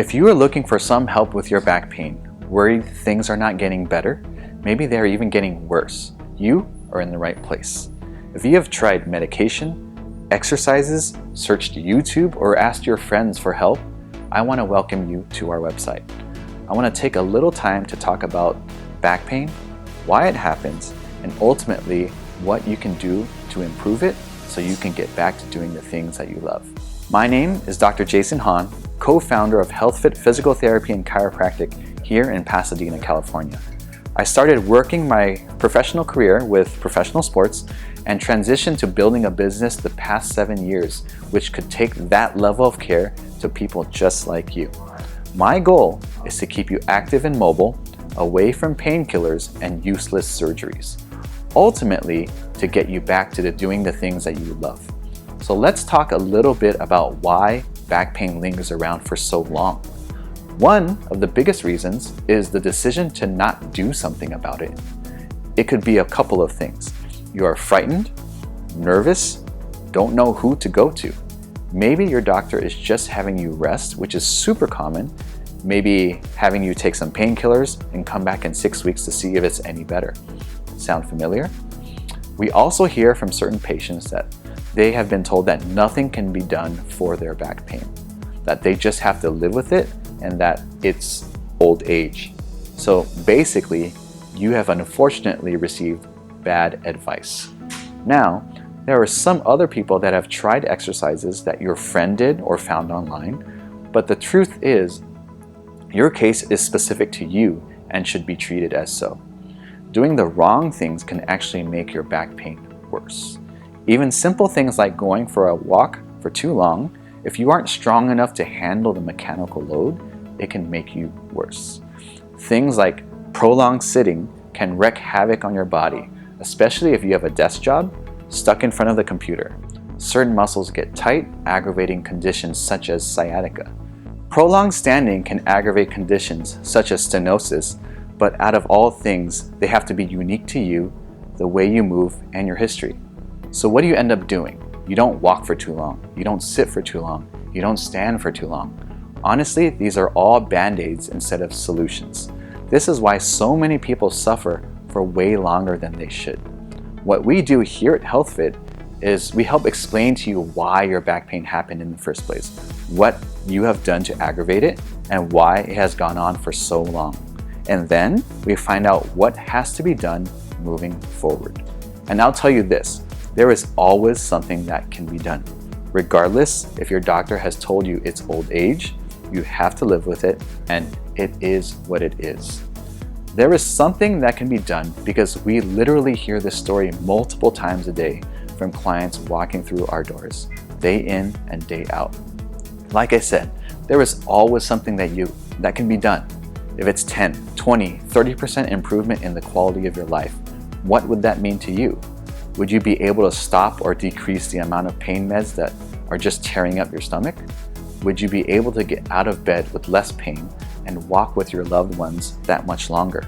If you are looking for some help with your back pain, worried things are not getting better, maybe they're even getting worse, you are in the right place. If you have tried medication, exercises, searched YouTube, or asked your friends for help, I want to welcome you to our website. I want to take a little time to talk about back pain, why it happens, and ultimately what you can do to improve it so you can get back to doing the things that you love. My name is Dr. Jason Hahn, co-founder of HealthFit Physical Therapy and Chiropractic here in Pasadena, California. I started working my professional career with professional sports and transitioned to building a business the past 7 years, which could take that level of care to people just like you. My goal is to keep you active and mobile, away from painkillers and useless surgeries. Ultimately, to get you back to doing the things that you love. So let's talk a little bit about why back pain lingers around for so long. One of the biggest reasons is the decision to not do something about it. It could be a couple of things. You are frightened, nervous, don't know who to go to. Maybe your doctor is just having you rest, which is super common. Maybe having you take some painkillers and come back in 6 weeks to see if it's any better. Sound familiar? We also hear from certain patients that they have been told that nothing can be done for their back pain, that they just have to live with it and that it's old age. So basically, you have unfortunately received bad advice. Now, there are some other people that have tried exercises that your friend did or found online, but the truth is, your case is specific to you and should be treated as so. Doing the wrong things can actually make your back pain worse. Even simple things like going for a walk for too long, if you aren't strong enough to handle the mechanical load, it can make you worse. Things like prolonged sitting can wreak havoc on your body, especially if you have a desk job stuck in front of the computer. Certain muscles get tight, aggravating conditions such as sciatica. Prolonged standing can aggravate conditions such as stenosis, but out of all things, they have to be unique to you, the way you move, and your history. So what do you end up doing? You don't walk for too long. You don't sit for too long. You don't stand for too long. Honestly, these are all band-aids instead of solutions. This is why so many people suffer for way longer than they should. What we do here at HealthFit is we help explain to you why your back pain happened in the first place, what you have done to aggravate it, and why it has gone on for so long. And then we find out what has to be done moving forward. And I'll tell you this, there is always something that can be done. Regardless if your doctor has told you it's old age, you have to live with it, and it is what it is. There is something that can be done because we literally hear this story multiple times a day from clients walking through our doors, day in and day out. Like I said, there is always something that can be done. If it's 10, 20, 30% improvement in the quality of your life, what would that mean to you? Would you be able to stop or decrease the amount of pain meds that are just tearing up your stomach? Would you be able to get out of bed with less pain and walk with your loved ones that much longer?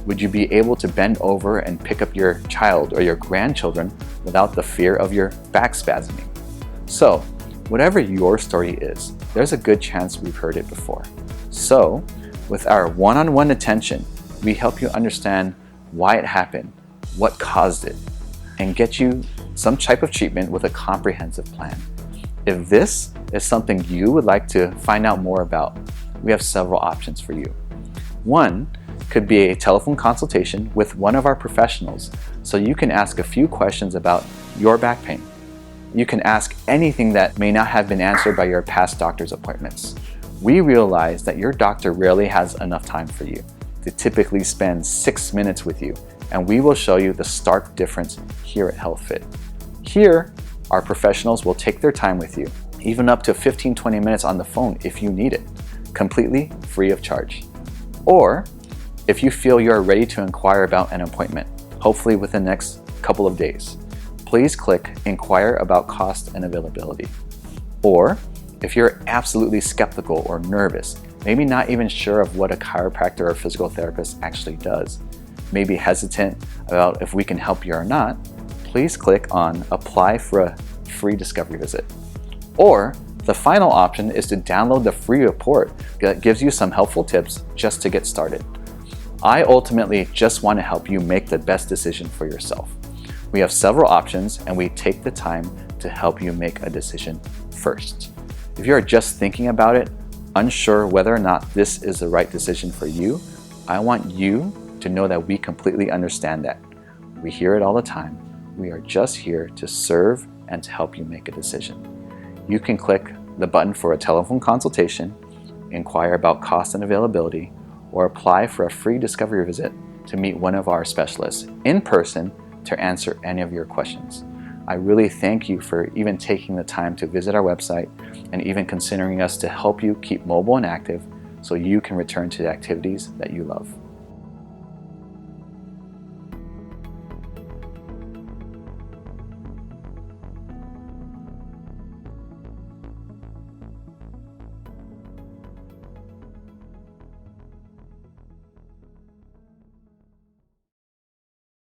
Would you be able to bend over and pick up your child or your grandchildren without the fear of your back spasming? So, whatever your story is, there's a good chance we've heard it before. So, with our one-on-one attention, we help you understand why it happened, what caused it, and get you some type of treatment with a comprehensive plan. If this is something you would like to find out more about, we have several options for you. One could be a telephone consultation with one of our professionals, so you can ask a few questions about your back pain. You can ask anything that may not have been answered by your past doctor's appointments. We realize that your doctor rarely has enough time for you. They typically spend 6 minutes with you, and we will show you the stark difference here at HealthFit. Here, our professionals will take their time with you, even up to 15-20 minutes on the phone if you need it, completely free of charge. Or, if you feel you are ready to inquire about an appointment, hopefully within the next couple of days, please click Inquire about cost and availability. Or, if you're absolutely skeptical or nervous, maybe not even sure of what a chiropractor or physical therapist actually does, maybe hesitant about if we can help you or not, please click on Apply for a free discovery visit. Or The final option is to download the free report that gives you some helpful tips just to get started. I ultimately just want to help you make the best decision for yourself. We have several options and we take the time to help you make a decision first. If you are just thinking about it, unsure whether or not this is the right decision for you, I want you to know that we completely understand that. We hear it all the time. We are just here to serve and to help you make a decision. You can click the button for a telephone consultation, inquire about cost and availability, or apply for a free discovery visit to meet one of our specialists in person to answer any of your questions. I really thank you for even taking the time to visit our website and even considering us to help you keep mobile and active so you can return to the activities that you love.